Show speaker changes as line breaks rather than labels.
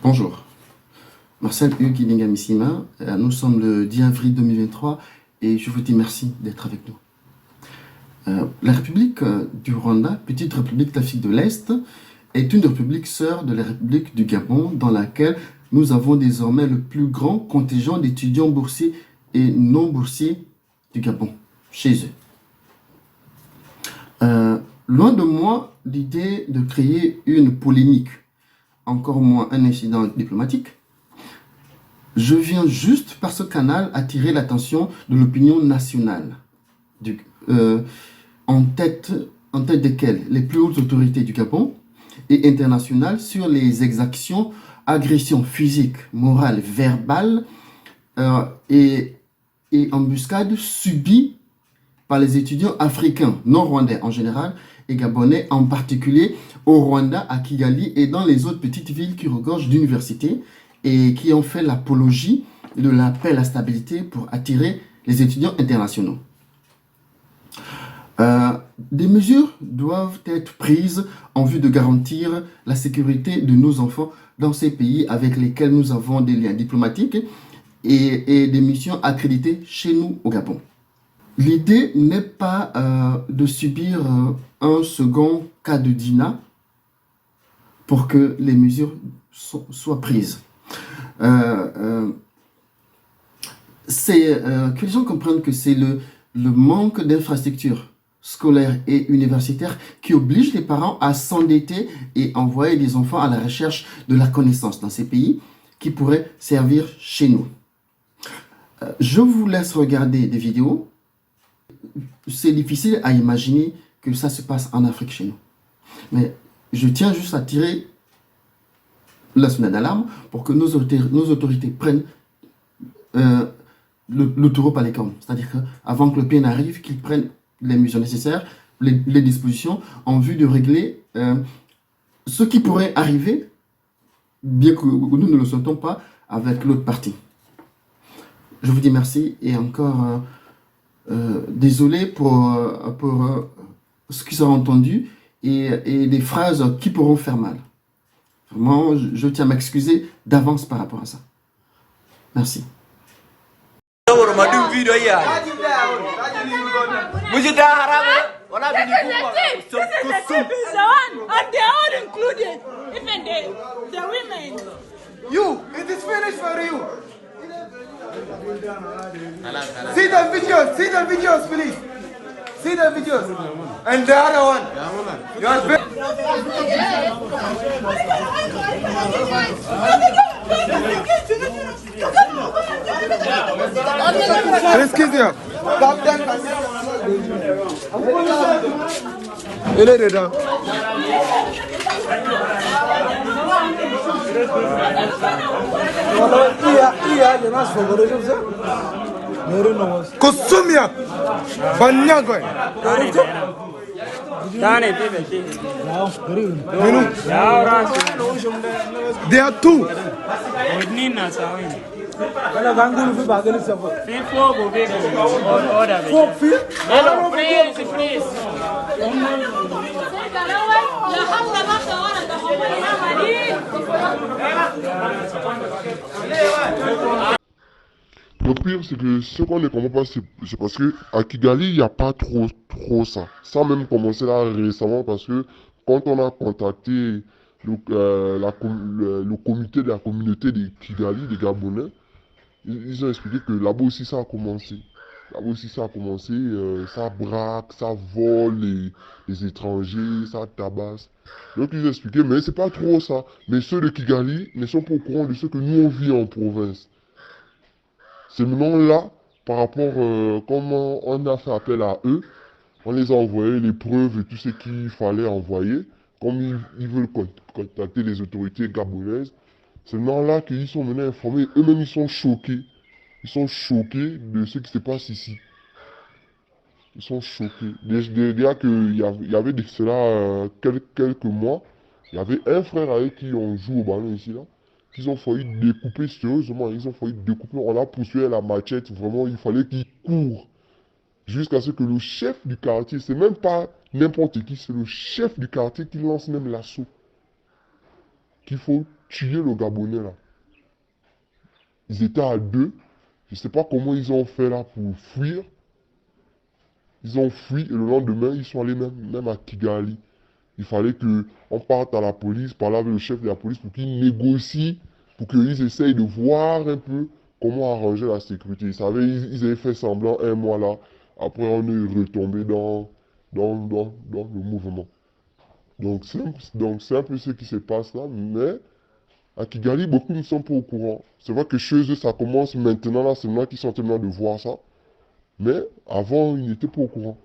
Bonjour, Marcel Hugues Ilinga-Missima. Nous sommes le 10 avril 2023 et je vous dis merci d'être avec nous. La République du Rwanda, petite république d'Afrique de l'Est, est une république sœur de la République du Gabon dans laquelle nous avons désormais le plus grand contingent d'étudiants boursiers et non boursiers du Gabon, chez eux. Loin de moi l'idée de créer une polémique, encore moins un incident diplomatique. Je viens juste par ce canal attirer l'attention de l'opinion nationale, en tête desquelles les plus hautes autorités du Gabon et internationales sur les exactions, agressions physiques, morales, verbales et embuscades subies par les étudiants africains, non rwandais en général, et gabonais en particulier, au Rwanda, à Kigali et dans les autres petites villes qui regorgent d'universités et qui ont fait l'apologie de l'appel à la stabilité pour attirer les étudiants internationaux. Des mesures doivent être prises en vue de garantir la sécurité de nos enfants dans ces pays avec lesquels nous avons des liens diplomatiques et des missions accréditées chez nous au Gabon. L'idée n'est pas de subir un second cas de Dina pour que les mesures soient prises. C'est que les gens comprennent que c'est le manque d'infrastructures scolaires et universitaires qui oblige les parents à s'endetter et envoyer des enfants à la recherche de la connaissance dans ces pays qui pourraient servir chez nous. Je vous laisse regarder des vidéos. C'est difficile à imaginer que ça se passe en Afrique chez nous. Mais je tiens juste à tirer la sonnette d'alarme pour que nos autorités prennent le taureau par les cornes. C'est-à-dire qu'avant que le pays n'arrive, qu'ils prennent les mesures nécessaires, les dispositions en vue de régler ce qui pourrait arriver, bien que nous ne le souhaitons pas, avec l'autre partie. Je vous dis merci et encore désolé pour ce qui sera entendu et des phrases qui pourront faire mal. Vraiment, je tiens à m'excuser d'avance par rapport à ça. Merci.
You, it is finished for you. See the videos, please. See the videos. And the other one. You are excusez-moi. Il est dedans. Kosumia Banyagoy. They are two.
Le pire, c'est que ce qu'on ne comprend pas, c'est parce que à Kigali, il n'y a pas trop ça. Ça a même commencé là récemment parce que quand on a contacté le comité de la communauté de Kigali, des Gabonais, ils ont expliqué que là-bas aussi ça a commencé. Là-bas aussi ça a commencé, ça braque, ça vole les étrangers, ça tabasse. Donc ils ont expliqué, mais c'est pas trop ça. Mais ceux de Kigali ne sont pas au courant de ce que nous on vit en province. C'est maintenant là, par rapport comment on a fait appel à eux, on les a envoyé les preuves et tout ce qu'il fallait envoyer, comme ils veulent contacter les autorités gabonaises. C'est maintenant là qu'ils sont venus informer, eux-mêmes ils sont choqués. Ils sont choqués de ce qui se passe ici. Ils sont choqués. Déjà qu'il y avait de cela quelques mois, il y avait un frère avec qui on joue au ballon ici là. Ils ont failli découper, sérieusement, ils ont failli découper, on a poursuivi la machette, vraiment, il fallait qu'ils courent. Jusqu'à ce que le chef du quartier, c'est même pas n'importe qui, c'est le chef du quartier qui lance même l'assaut. Qu'il faut tué le Gabonais là. Ils étaient à deux. Je ne sais pas comment ils ont fait là pour fuir. Ils ont fui et le lendemain, ils sont allés même à Kigali. Il fallait qu'on parte à la police, parler avec le chef de la police pour qu'il négocie, pour qu'ils essayent de voir un peu comment arranger la sécurité. Ils avaient fait semblant un mois là. Après, on est retombé dans le mouvement. Donc c'est un peu ce qui se passe là, mais à Kigali, beaucoup ne sont pas au courant. C'est vrai que chez eux, ça commence maintenant, là, c'est moi qui sont en train de voir ça. Mais avant, ils n'étaient pas au courant.